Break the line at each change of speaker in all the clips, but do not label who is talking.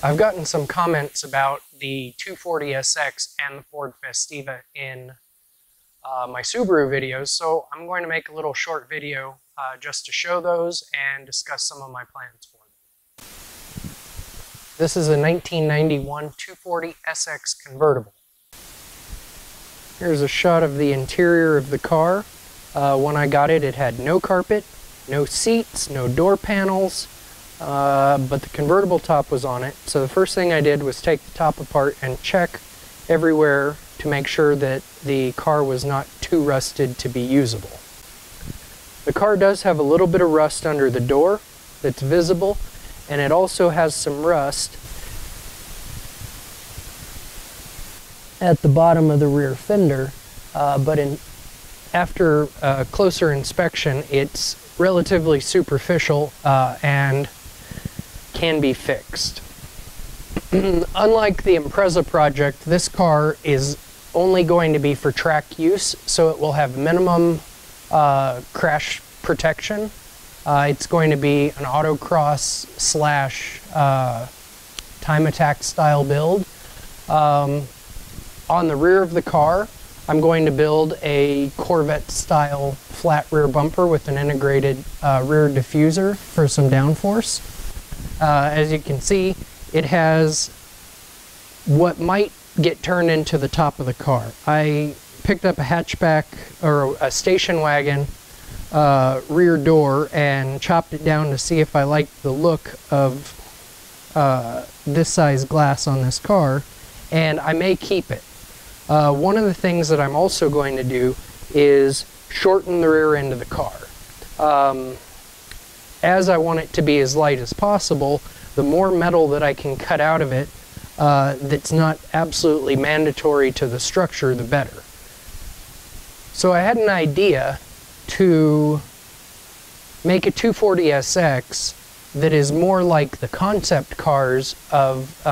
I've gotten some comments about the 240SX and the Ford Festiva in my Subaru videos, so I'm going to make a little short video just to show those and discuss some of my plans for them. This is a 1991 240SX convertible. Here's a shot of the interior of the car. When I got it, it had no carpet, no seats, no door panels, but the convertible top was on it. So the first thing I did was take the top apart and check everywhere to make sure that the car was not too rusted to be usable. The car does have a little bit of rust under the door that's visible, and it also has some rust at the bottom of the rear fender, but after closer inspection, it's relatively superficial and can be fixed. Unlike the Impreza project, this car is only going to be for track use, so it will have minimum crash protection. It's going to be an autocross slash time attack style build. On the rear of the car, I'm going to build a Corvette style flat rear bumper with an integrated rear diffuser for some downforce. As you can see, it has what might get turned into the top of the car. I picked up a hatchback or a station wagon rear door and chopped it down to see if I liked the look of this size glass on this car, and I may keep it. One of the things that I'm also going to do is shorten the rear end of the car. As I want it to be as light as possible, the more metal that I can cut out of it that's not absolutely mandatory to the structure, the better. So I had an idea to make a 240SX that is more like the concept cars of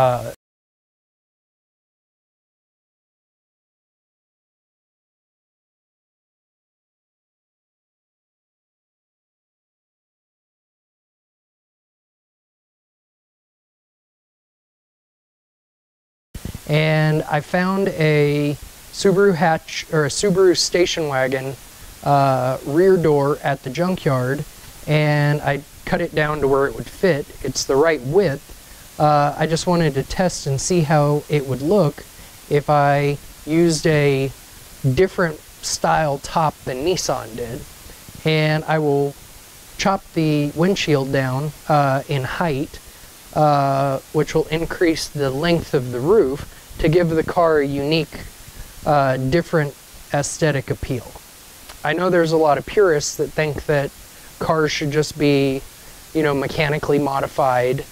and I found a Subaru hatch or a Subaru station wagon rear door at the junkyard, and I cut it down to where it would fit. It's the right width. I just wanted to test and see how it would look if I used a different style top than Nissan did. And I will chop the windshield down in height, which will increase the length of the roof to give the car a unique, different aesthetic appeal. I know there's a lot of purists that think that cars should just be, mechanically modified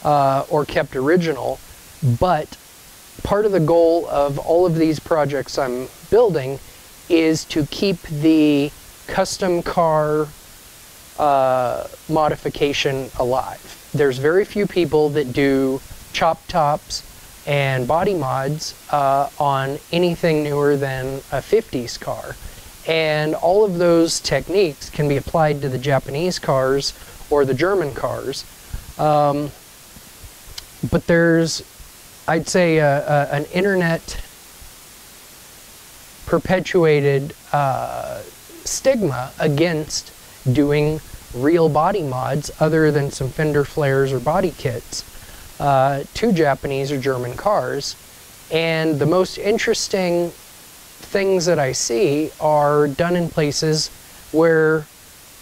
or kept original, but part of the goal of all of these projects I'm building is to keep the custom car modification alive. There's very few people that do chop tops and body mods on anything newer than a 50s car. And all of those techniques can be applied to the Japanese cars or the German cars. But there's, I'd say, an internet perpetuated stigma against doing real body mods other than some fender flares or body kits to Japanese or German cars. And the most interesting things that I see are done in places where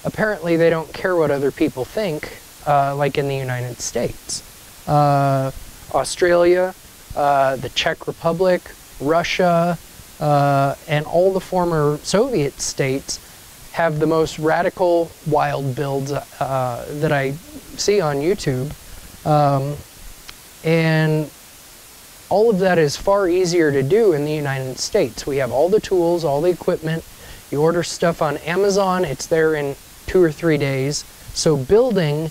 apparently they don't care what other people think, like in the United States. Australia, the Czech Republic, Russia, and all the former Soviet states have the most radical wild builds that I see on YouTube. And all of that is far easier to do in the United States. We have all the tools, all the equipment. You order stuff on Amazon, it's there in 2 or 3 days. So building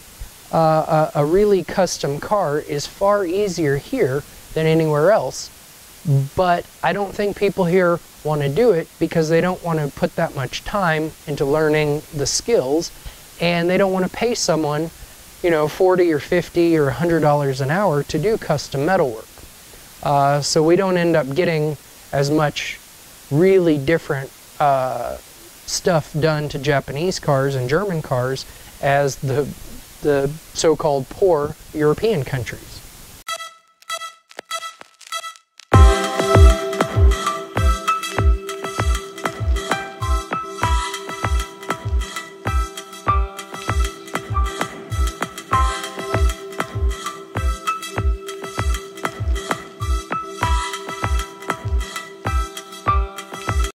a really custom car is far easier here than anywhere else. But I don't think people here want to do it because they don't want to put that much time into learning the skills, and they don't want to pay someone you know, 40 or 50 or $100 an hour to do custom metalwork. So we don't end up getting as much really different stuff done to Japanese cars and German cars as the so-called poor European countries.